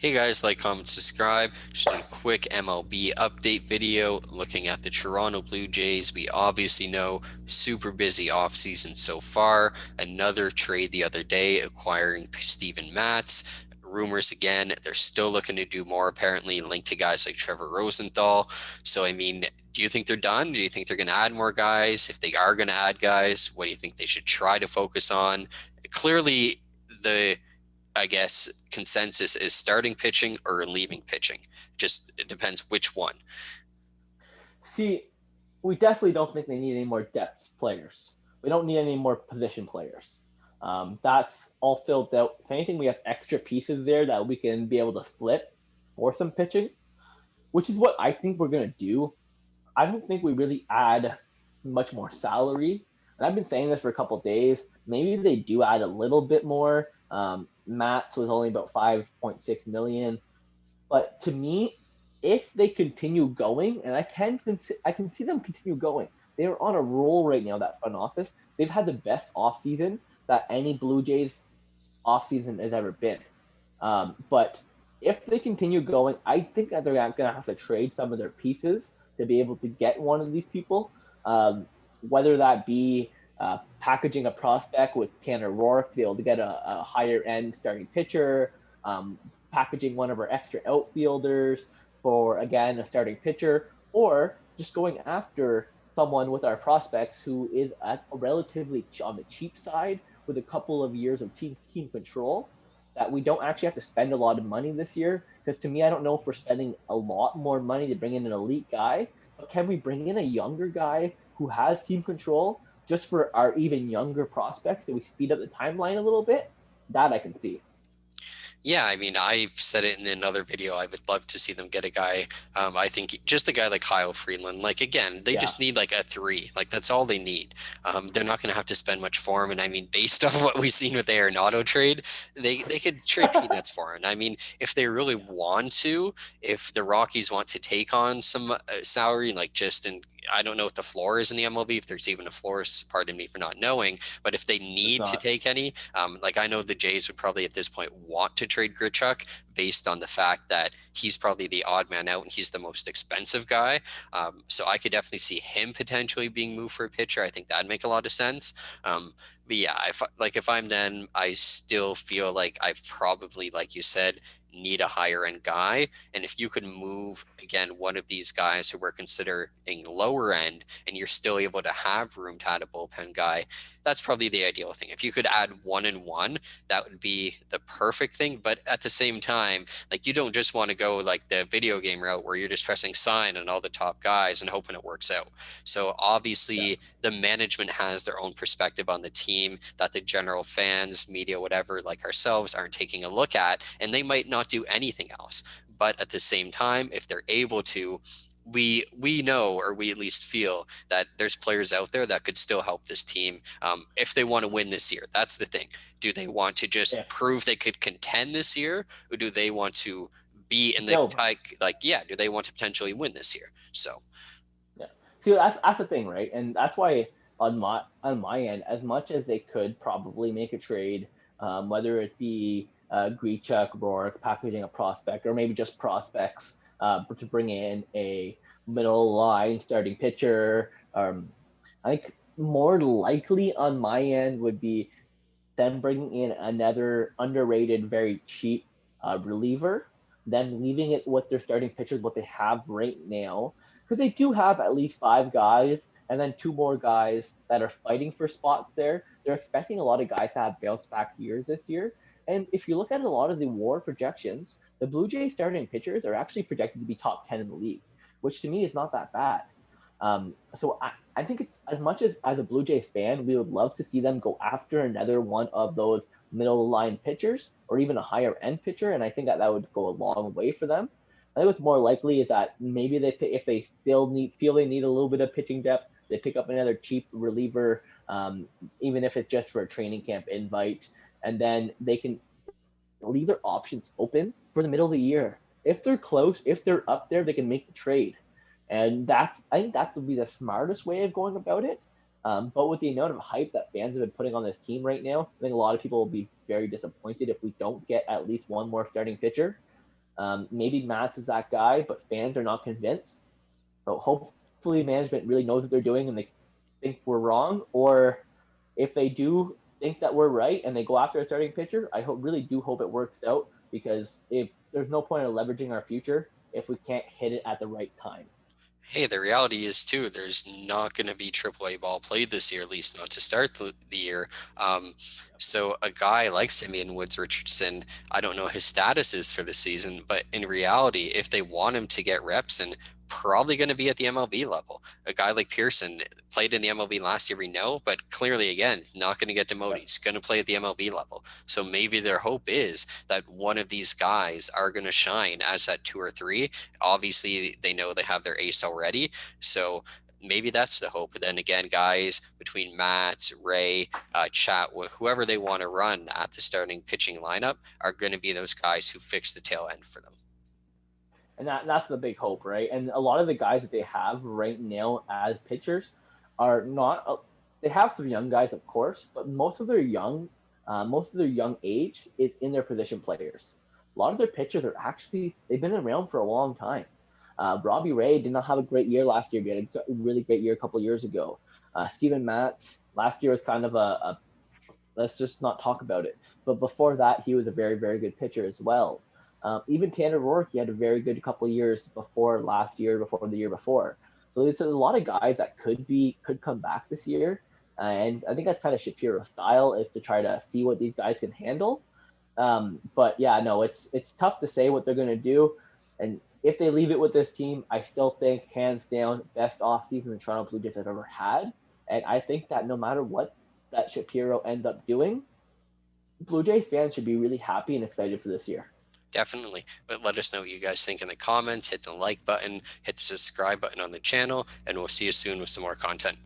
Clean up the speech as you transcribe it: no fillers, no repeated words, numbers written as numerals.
Hey guys, like, comment, subscribe. Just a quick MLB update video looking at the Toronto Blue Jays. We obviously know super busy offseason so far. Another trade the other day acquiring Steven Matz. Rumors again, they're still looking to do more, apparently linked to guys like Trevor Rosenthal. So, I mean, do you think they're done? Do you think they're going to add more guys? If they are going to add guys, what do you think they should try to focus on? Clearly, the I guess consensus is starting pitching or leaving pitching. Just it depends which one. See, we definitely don't think they need any more depth players. We don't need any more position players. That's all filled out. If anything, we have extra pieces there that we can be able to flip for some pitching, which is what I think we're going to do. I don't think we really add much more salary. And I've been saying this for a couple of days. Maybe they do add a little bit more. Matt's was only about 5.6 million. But to me, if they continue going, and I can see them continue going. They are on a roll right now. That front office, they've had the best offseason that any Blue Jays offseason has ever been. But if they continue going, I think that they're going to have to trade some of their pieces to be able to get one of these people. Whether that be packaging a prospect with Tanner Rourke to be able to get a higher end starting pitcher, packaging one of our extra outfielders for, again, a starting pitcher, or just going after someone with our prospects who is at a relatively on the cheap side with a couple of years of team control that we don't actually have to spend a lot of money this year. Because to me, I don't know if we're spending a lot more money to bring in an elite guy, but can we bring in a younger guy who has team control just for our even younger prospects so we speed up the timeline a little bit? That I can see. Yeah, I mean, I've said it in another video. I would love to see them get a guy. I think just a guy like Kyle Freeland. Like, again, they Yeah. just need like a three. Like, that's all they need. They're not going to have to spend much for him. And I mean, based off what we've seen with the Arenado trade, they could trade peanuts for him. I mean, if they really want to, if the Rockies want to take on some salary, like just in I don't know what the floor is in the MLB, if there's even a floor, pardon me for not knowing, but if they It's need to not. take any, like I know the Jays would probably at this point want to trade Grichuk based on the fact that he's probably the odd man out and he's the most expensive guy. So I could definitely see him potentially being moved for a pitcher. I think that'd make a lot of sense. But yeah, if I'm then, I still feel like I probably, like you said, need a higher end guy. And if you could move again one of these guys who we're considering lower end, and you're still able to have room to add a bullpen guy, that's probably the ideal thing. If you could add 1-1, that would be the perfect thing. But at the same time, like you don't just want to go like the video game route where you're just pressing sign on all the top guys and hoping it works out. So Yeah. obviously the management has their own perspective on the team that the general fans, media, whatever, like ourselves aren't taking a look at, and they might not do anything else. But at the same time, if they're able to, we know, or we at least feel that there's players out there that could still help this team if they want to win this year. That's the thing. Do they want to just If prove they could contend this year, or do they want to be in the build. like, yeah, do they want to potentially win this year? So Yeah. See, that's the thing, right? And that's why on my end, as much as they could probably make a trade, whether it be Grichuk, Rourke, packaging a prospect, or maybe just prospects to bring in a middle line starting pitcher. I think more likely on my end would be them bringing in another underrated, very cheap reliever, then leaving it with their starting pitchers, what they have right now, because they do have at least five guys and then two more guys that are fighting for spots there. They're expecting a lot of guys to have bounce back years this year. And if you look at a lot of the WAR projections, the Blue Jays starting pitchers are actually projected to be top 10 in the league, which to me is not that bad. So I think it's as much as a Blue Jays fan, we would love to see them go after another one of those middle line pitchers or even a higher end pitcher, and I think that would go a long way for them. I think what's more likely is that maybe if they still feel they need a little bit of pitching depth, they pick up another cheap reliever, even if it's just for a training camp invite, and then they can leave their options open for the middle of the year. If they're close, if they're up there, they can make the trade. And I think that's would be the smartest way of going about it. But with the amount of hype that fans have been putting on this team right now, I think a lot of people will be very disappointed if we don't get at least one more starting pitcher. Maybe Matz is that guy, but fans are not convinced. So hopefully management really knows what they're doing and they think we're wrong. Or if they do think that we're right and they go after a starting pitcher, really do hope it works out, because if there's no point in leveraging our future if we can't hit it at the right time. Hey, the reality is too, there's not going to be AAA ball played this year, at least not to start the year. Um, so a guy like Simeon Woods-Richardson, I don't know his status is for the season, but in reality, if they want him to get reps, and probably going to be at the MLB level. A guy like Pearson played in the MLB last year, we know, but clearly, again, not going to get demoted. He's going to play at the MLB level. So maybe their hope is that one of these guys are going to shine as that 2 or 3. Obviously, they know they have their ace already. So maybe that's the hope. But then again, guys between Matz, Ray, Chatwood, whoever they want to run at the starting pitching lineup are going to be those guys who fix the tail end for them. And that's the big hope, right? And a lot of the guys that they have right now as pitchers are not. They have some young guys, of course, but most of their young age is in their position players. A lot of their pitchers are actually they've been around for a long time. Robbie Ray did not have a great year last year. He had a really great year a couple years ago. Steven Matz last year was kind of a let's just not talk about it. But before that, he was a very, very good pitcher as well. Even Tanner Rourke, he had a very good couple of years before last year, before the year before. So there's a lot of guys that could come back this year, and I think that's kind of Shapiro's style, is to try to see what these guys can handle. But yeah, no, it's tough to say what they're gonna do, and if they leave it with this team, I still think hands down best offseason the Toronto Blue Jays have ever had, and I think that no matter what that Shapiro ends up doing, Blue Jays fans should be really happy and excited for this year. Definitely. But let us know what you guys think in the comments. Hit the like button, hit the subscribe button on the channel, and we'll see you soon with some more content.